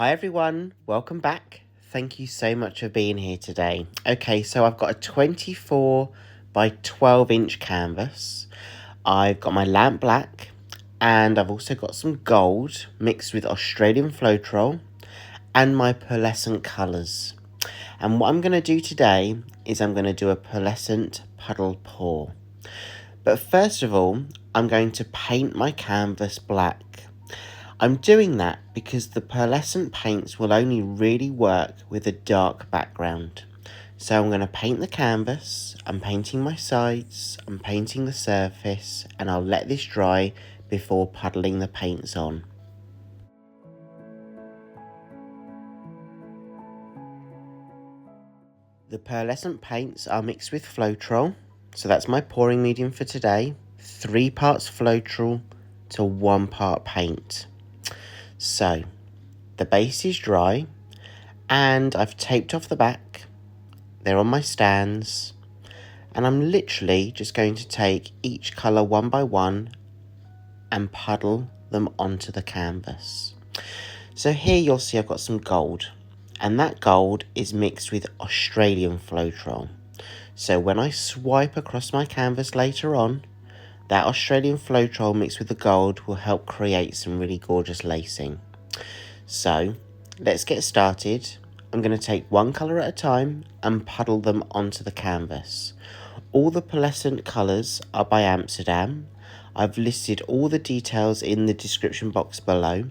Hi everyone, welcome back. Thank you so much for being here today. Okay, so I've got a 24 by 12 inch canvas. I've got my lamp black and I've also got some gold mixed with Australian Floetrol and my pearlescent colours. And what I'm going to do today is I'm going to do a pearlescent puddle pour. But first of all, I'm going to paint my canvas black. I'm doing that because the pearlescent paints will only really work with a dark background. So I'm going to paint the canvas, I'm painting my sides, I'm painting the surface, and I'll let this dry before puddling the paints on. The pearlescent paints are mixed with Floetrol, so that's my pouring medium for today. 3 parts Floetrol to 1 part paint. So, the base is dry, and I've taped off the back. They're on my stands, and I'm literally just going to take each colour one by one and puddle them onto the canvas. So here you'll see I've got some gold, and that gold is mixed with Australian Floetrol. So when I swipe across my canvas later on, that Australian Floetrol mixed with the gold will help create some really gorgeous lacing. So let's get started. I'm going to take one colour at a time and puddle them onto the canvas. All the pearlescent colours are by Amsterdam. I've listed all the details in the description box below.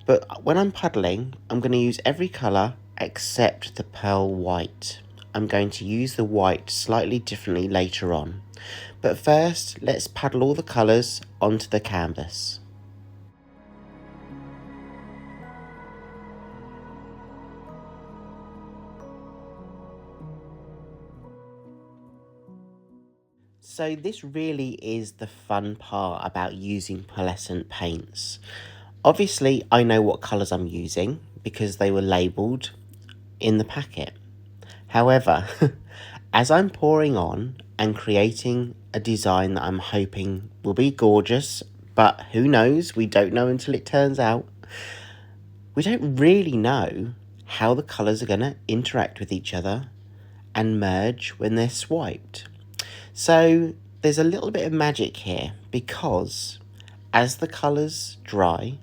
But when I'm puddling, I'm going to use every colour except the pearl white. I'm going to use the white slightly differently later on. But first, let's puddle all the colours onto the canvas. So this really is the fun part about using pearlescent paints. Obviously, I know what colours I'm using because they were labelled in the packet. However, as I'm pouring on and creating a design that I'm hoping will be gorgeous, but who knows, we don't know until it turns out, we don't really know how the colours are going to interact with each other and merge when they're swiped. So there's a little bit of magic here because as the colours dry,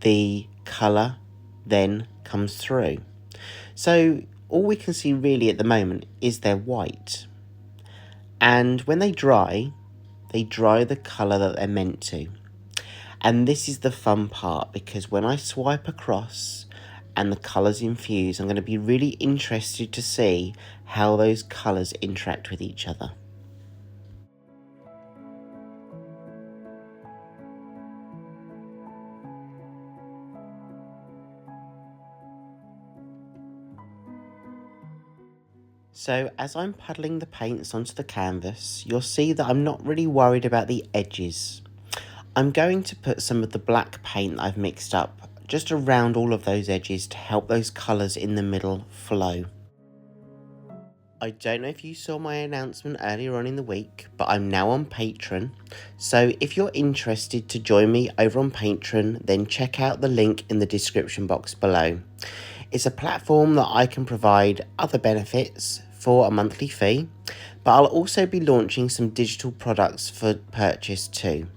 the colour then comes through. So all we can see really at the moment is they're white. And when they dry the colour that they're meant to. And this is the fun part because when I swipe across and the colours infuse, I'm going to be really interested to see how those colours interact with each other. So as I'm puddling the paints onto the canvas, you'll see that I'm not really worried about the edges. I'm going to put some of the black paint that I've mixed up just around all of those edges to help those colours in the middle flow. I don't know if you saw my announcement earlier on in the week, but I'm now on Patreon. So if you're interested to join me over on Patreon, then check out the link in the description box below. It's a platform that I can provide other benefits for a monthly fee, but I'll also be launching some digital products for purchase too.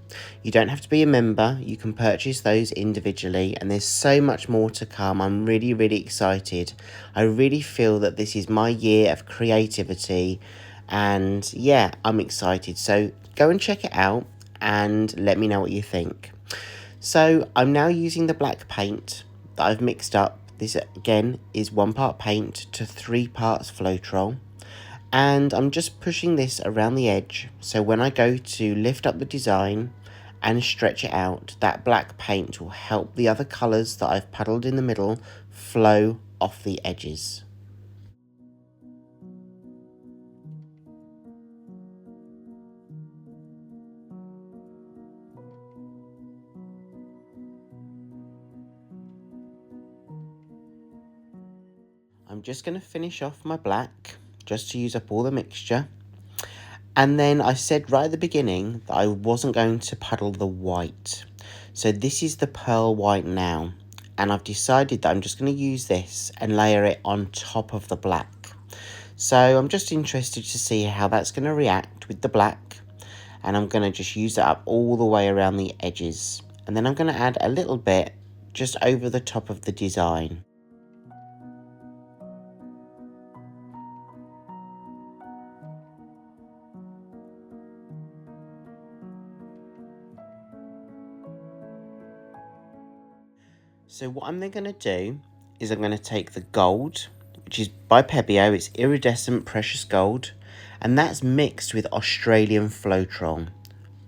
You don't have to be a member, you can purchase those individually, and there's so much more to come. I'm really excited. I really feel that this is my year of creativity, and yeah, I'm excited. So go and check it out and let me know what you think. So I'm now using the black paint that I've mixed up. This again is 1 part paint to 3 parts Floetrol, and I'm just pushing this around the edge, so when I go to lift up the design and stretch it out, that black paint will help the other colours that I've puddled in the middle flow off the edges. I'm just going to finish off my black, just to use up all the mixture. And then I said right at the beginning that I wasn't going to puddle the white. So this is the pearl white now. and I've decided that I'm just going to use this and layer it on top of the black. So I'm just interested to see how that's going to react with the black, and I'm going to just use that up all the way around the edges, and then I'm going to add a little bit just over the top of the design. So what I'm then going to do is I'm going to take the gold, which is by Pebeo, it's iridescent precious gold, and that's mixed with Australian Floetrol,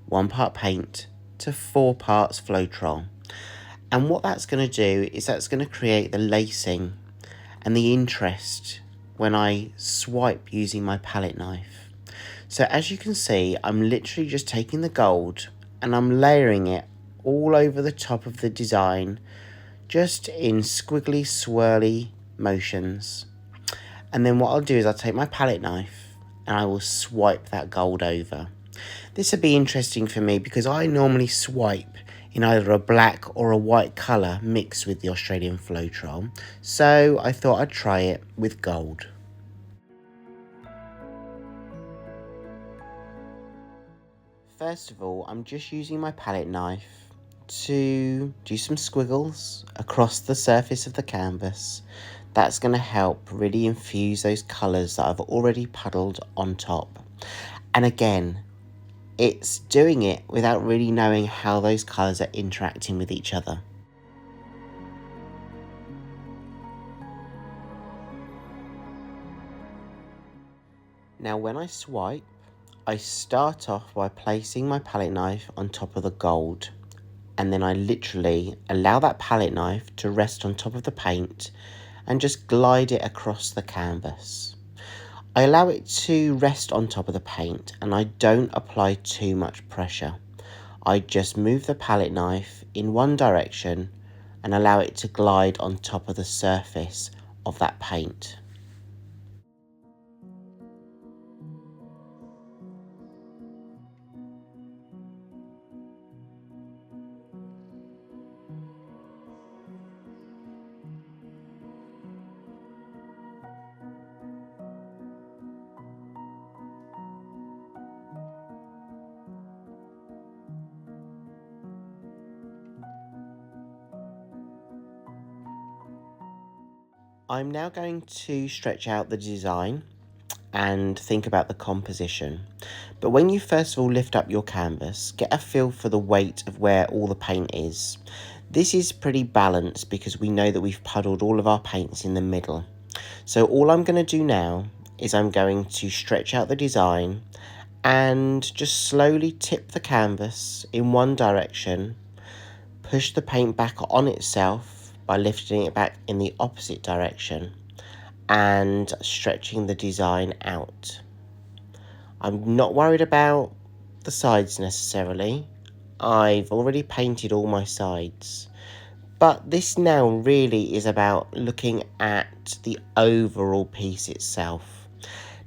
1 part paint to 4 parts Floetrol. And what that's going to do is that's going to create the lacing and the interest when I swipe using my palette knife. So as you can see, I'm literally just taking the gold and I'm layering it all over the top of the design, just in squiggly, swirly motions. And then what I'll do is I'll take my palette knife and I will swipe that gold over. This would be interesting for me because I normally swipe in either a black or a white colour mixed with the Australian Floetrol, so I thought I'd try it with gold. First of all, I'm just using my palette knife to do some squiggles across the surface of the canvas. That's going to help really infuse those colours that I've already puddled on top. And again, it's doing it without really knowing how those colours are interacting with each other. Now when I swipe, I start off by placing my palette knife on top of the gold, and then I literally allow that palette knife to rest on top of the paint and just glide it across the canvas. I allow it to rest on top of the paint and I don't apply too much pressure. I just move the palette knife in one direction and allow it to glide on top of the surface of that paint. I'm now going to stretch out the design and think about the composition. But when you first of all lift up your canvas, get a feel for the weight of where all the paint is. This is pretty balanced because we know that we've puddled all of our paints in the middle. So all I'm going to do now is I'm going to stretch out the design and just slowly tip the canvas in one direction, push the paint back on itself by lifting it back in the opposite direction and stretching the design out. I'm not worried about the sides necessarily. I've already painted all my sides. But this now really is about looking at the overall piece itself.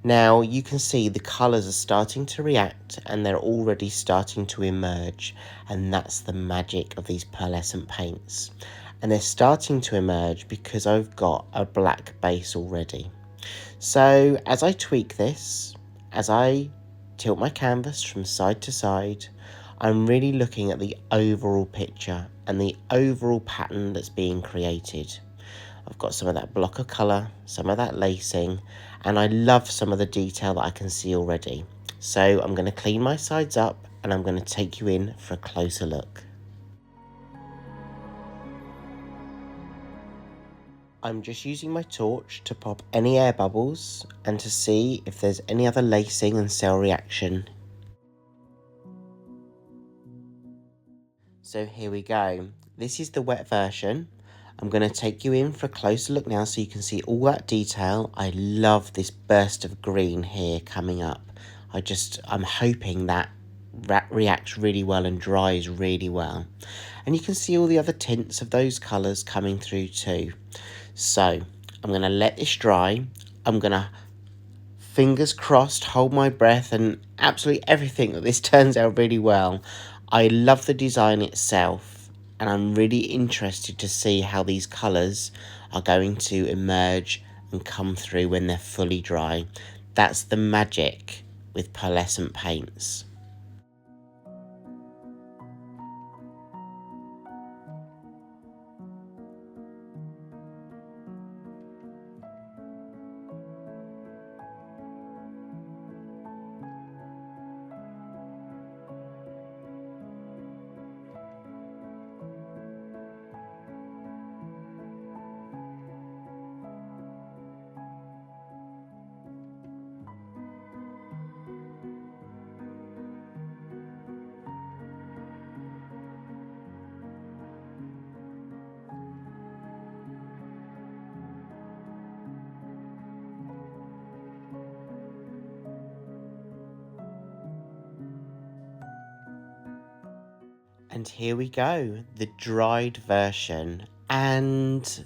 Now you can see the colours are starting to react and they're already starting to emerge, and that's the magic of these pearlescent paints. And they're starting to emerge because I've got a black base already. So as I tweak this, as I tilt my canvas from side to side, I'm really looking at the overall picture and the overall pattern that's being created. I've got some of that block of colour, some of that lacing, and I love some of the detail that I can see already. So I'm going to clean my sides up and I'm going to take you in for a closer look. I'm just using my torch to pop any air bubbles and to see if there's any other lacing and cell reaction. So here we go. This is the wet version. I'm going to take you in for a closer look now so you can see all that detail. I love this burst of green here coming up. I'm hoping that reacts really well and dries really well. And you can see all the other tints of those colours coming through too. So I'm going to let this dry. I'm going to, fingers crossed, hold my breath and absolutely everything that this turns out really well. I love the design itself. and I'm really interested to see how these colours are going to emerge and come through when they're fully dry. That's the magic with pearlescent paints. And here we go, the dried version. And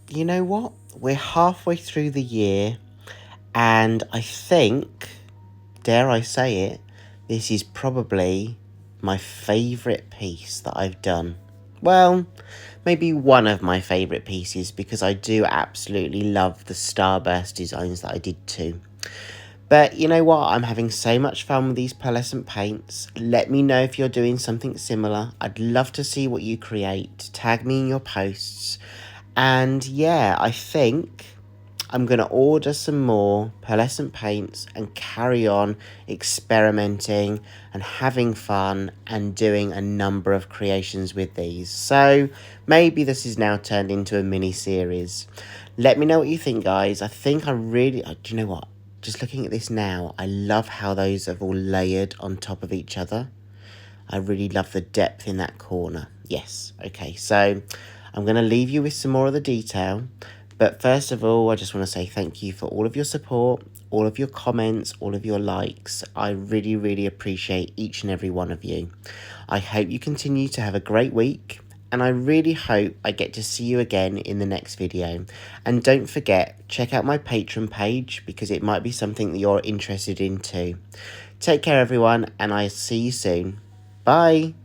you know what? We're halfway through the year, and I think, dare I say it, this is probably my favourite piece that I've done. Well, maybe one of my favourite pieces, because I do absolutely love the starburst designs that I did too. But you know what? I'm having so much fun with these pearlescent paints. Let me know if you're doing something similar. I'd love to see what you create. Tag me in your posts. And yeah, I think I'm going to order some more pearlescent paints and carry on experimenting and having fun and doing a number of creations with these. So maybe this is now turned into a mini series. Let me know what you think, guys. I think do you know what? Just looking at this now, I love how those have all layered on top of each other. I really love the depth in that corner. Yes, okay, so I'm going to leave you with some more of the detail. But first of all, I just want to say thank you for all of your support, all of your comments, all of your likes. I really, really appreciate each and every one of you. I hope you continue to have a great week. And I really hope I get to see you again in the next video. And don't forget, check out my Patreon page because it might be something that you're interested in too. Take care everyone, and I'll see you soon. Bye!